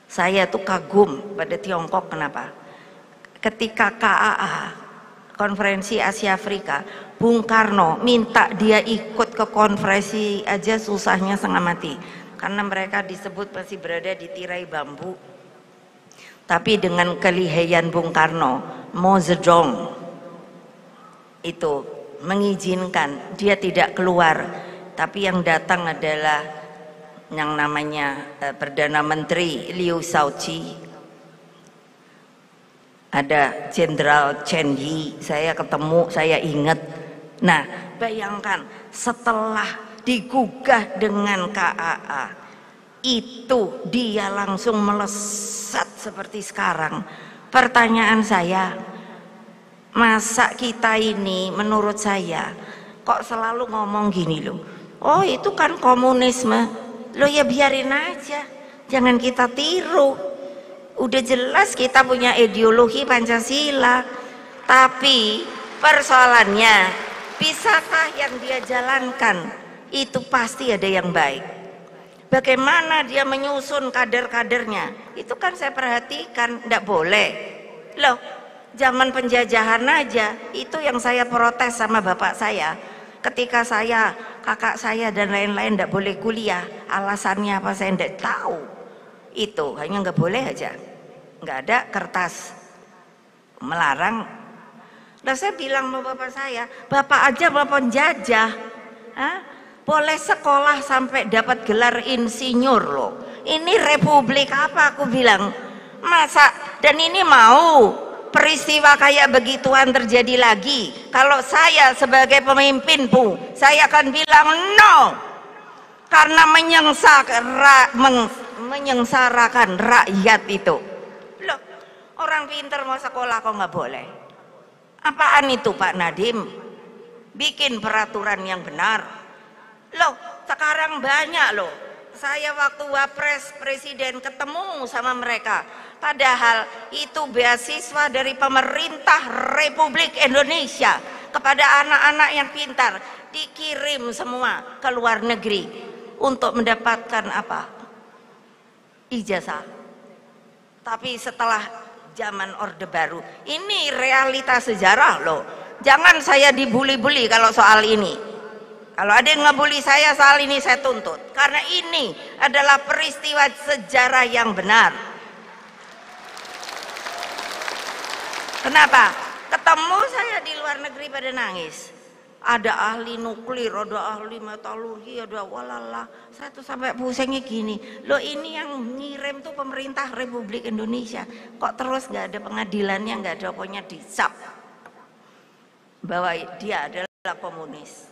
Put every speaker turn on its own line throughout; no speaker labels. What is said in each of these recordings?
Saya tuh kagum pada Tiongkok. Kenapa? Ketika KAA, Konferensi Asia Afrika, Bung Karno minta dia ikut ke konferensi aja susahnya setengah mati, karena mereka disebut masih berada di tirai bambu. Tapi dengan kelihayan Bung Karno, Mao Zedong itu mengizinkan dia tidak keluar, tapi yang datang adalah yang namanya Perdana Menteri Liu Shaoqi, ada Jenderal Chen Yi, saya ketemu, saya ingat. Nah, bayangkan setelah digugah dengan KAA, itu dia langsung melesat seperti sekarang. Pertanyaan saya, masa kita ini menurut saya kok selalu ngomong gini loh, oh itu kan komunisme, lo ya biarin aja, jangan kita tiru. Udah jelas kita punya ideologi Pancasila, tapi persoalannya bisakah yang dia jalankan itu pasti ada yang baik. Bagaimana dia menyusun kader-kadernya, itu kan saya perhatikan, tidak boleh. Loh, zaman penjajahan aja, itu yang saya protes sama bapak saya. Ketika saya, kakak saya dan lain-lain tidak boleh kuliah, alasannya apa saya tidak tahu. Itu hanya nggak boleh aja, nggak ada kertas melarang. Nah saya bilang sama bapak saya, bapak aja mau penjajah, boleh sekolah sampai dapat gelar insinyur loh. Ini republik apa, aku bilang, masa, dan ini mau peristiwa kayak begituan terjadi lagi. Kalau saya sebagai pemimpin Bu, saya akan bilang no, karena menyengsarakan rakyat itu. Loh, orang pinter mau sekolah kok nggak boleh? Apaan itu Pak Nadiem? Bikin peraturan yang benar. Loh, sekarang banyak loh. Saya waktu wapres presiden ketemu sama mereka. Padahal itu beasiswa dari pemerintah Republik Indonesia kepada anak-anak yang pintar. Dikirim semua ke luar negeri untuk mendapatkan apa? Ijazah. Tapi setelah zaman Orde Baru, ini realitas sejarah loh. Jangan saya dibuli-buli kalau soal ini. Kalau ada yang ngebully saya soal ini, saya tuntut. Karena ini adalah peristiwa sejarah yang benar. Kenapa? Ketemu saya di luar negeri pada nangis. Ada ahli nuklir, ada ahli metalurgi, ada walala. Saya tuh sampai pusingnya gini. Loh, ini yang ngirim tuh pemerintah Republik Indonesia. Kok terus nggak ada pengadilannya, nggak ada, pokoknya dicap bahwa dia adalah komunis.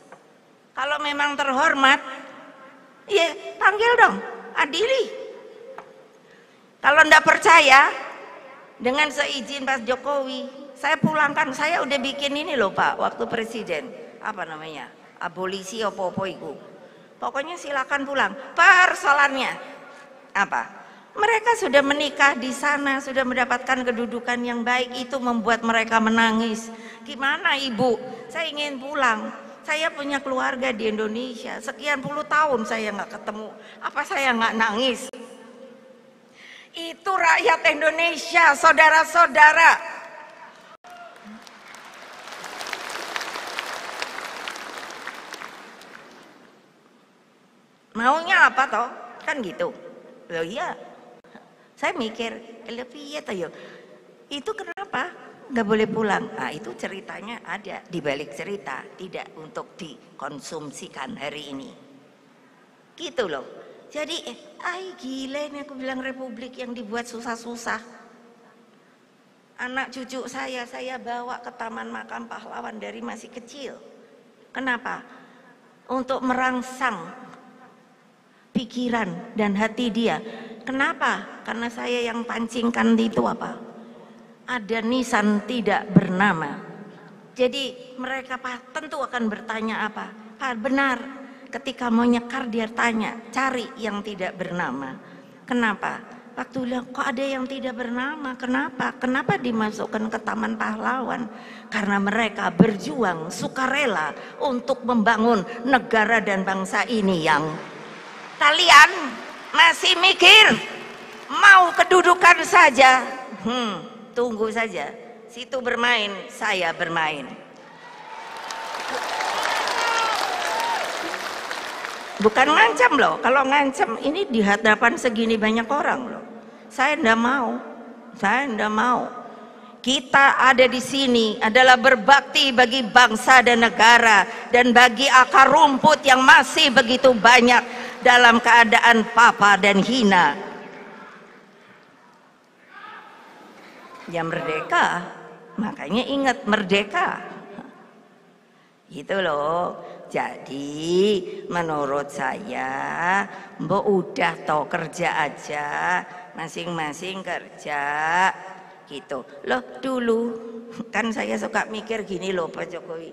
Kalau memang terhormat, ya panggil dong, adili. Kalau ndak percaya, dengan seizin Pak Jokowi, saya pulangkan. Saya udah bikin ini loh Pak, waktu presiden, apa namanya, abolisi apa-apa itu. Pokoknya silakan pulang. Persoalannya apa? Mereka sudah menikah di sana, sudah mendapatkan kedudukan yang baik, itu membuat mereka menangis. Gimana Ibu? Saya ingin pulang. Saya punya keluarga di Indonesia, sekian puluh tahun saya nggak ketemu. Apa saya nggak nangis? Itu rakyat Indonesia, saudara-saudara. Maunya apa toh? Kan gitu. Loh iya. Saya mikir, lebih iya toh yo. Itu kenapa? Nggak boleh pulang. Nah itu ceritanya ada di balik cerita, tidak untuk dikonsumsikan hari ini gitu loh. Jadi gila ini aku bilang, republik yang dibuat susah-susah. Anak cucu saya bawa ke Taman Makam Pahlawan dari masih kecil. Kenapa? Untuk merangsang pikiran dan hati dia. Kenapa? Karena saya yang pancingkan itu apa? Ada nisan tidak bernama. Jadi mereka tentu akan bertanya apa? Benar, ketika mau nyekar dia tanya, cari yang tidak bernama. Kenapa? Waktu bilang, kok ada yang tidak bernama? Kenapa? Kenapa dimasukkan ke Taman Pahlawan? Karena mereka berjuang sukarela untuk membangun negara dan bangsa ini yang kalian masih mikir mau kedua dudukan saja. Tunggu saja. Situ bermain, saya bermain. Bukan ngancam loh. Kalau ngancam ini di hadapan segini banyak orang loh. Saya enggak mau. Saya enggak mau. Kita ada di sini adalah berbakti bagi bangsa dan negara dan bagi akar rumput yang masih begitu banyak dalam keadaan papa dan hina. Ya merdeka, makanya ingat merdeka. Gitu loh. Jadi menurut saya mbok udah toh kerja aja, masing-masing kerja gitu. Loh dulu kan saya suka mikir gini loh Pak Jokowi.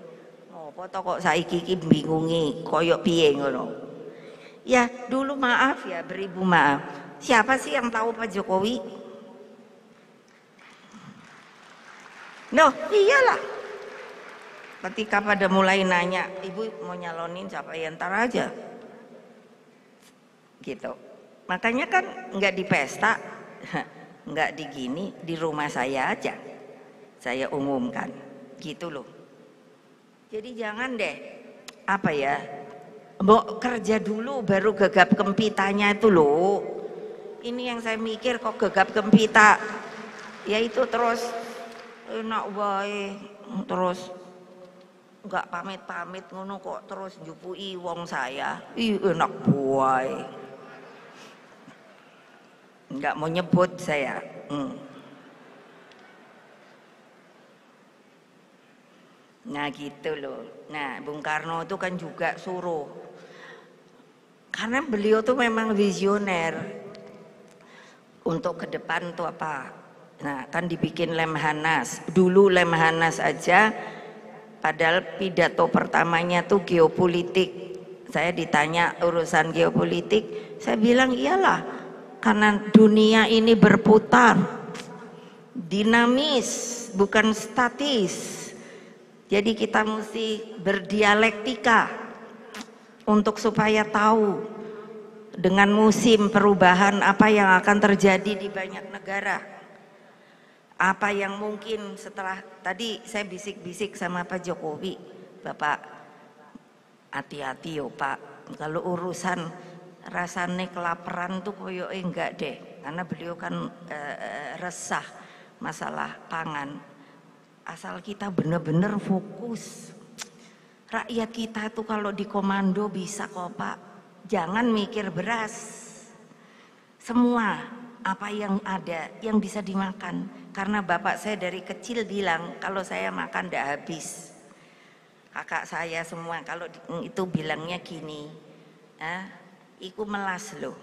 Apa toh kok saiki iki bingungi koyok piye ngono. Ya dulu maaf ya, beribu maaf. Siapa sih yang tahu Pak Jokowi? Loh iyalah. Ketika pada mulai nanya, ibu mau nyalonin siapa ya, ntar aja gitu. Makanya kan nggak di pesta, nggak di gini, di rumah saya aja saya umumkan gitu loh. Jadi jangan deh apa ya, mau kerja dulu baru gegap gempitanya itu loh. Ini yang saya mikir kok gegap gempita ya itu terus enak wae terus nggak pamit-pamit ngono kok terus njupui wong saya. Ih enak buai. Nggak mau nyebut saya. Nah gitu loh. Nah Bung Karno itu kan juga suruh. Karena beliau tuh memang visioner. Untuk ke depan tuh apa? Nah kan dibikin Lemhanas. Dulu Lemhanas aja padahal pidato pertamanya tuh geopolitik. Saya ditanya urusan geopolitik, saya bilang iyalah karena dunia ini berputar, dinamis, bukan statis. Jadi kita mesti berdialektika untuk supaya tahu dengan musim perubahan apa yang akan terjadi di banyak negara. Apa yang mungkin setelah tadi saya bisik-bisik sama Pak Jokowi, Bapak hati-hati yo Pak, kalau urusan rasane kelaparan tuh koyo enggak deh, karena beliau kan resah masalah pangan. Asal kita bener-bener fokus, rakyat kita tuh kalau dikomando bisa kok Pak, jangan mikir beras, semua apa yang ada yang bisa dimakan. Karena bapak saya dari kecil bilang kalau saya makan tidak habis. Kakak saya semua kalau itu bilangnya gini, iku melas loh.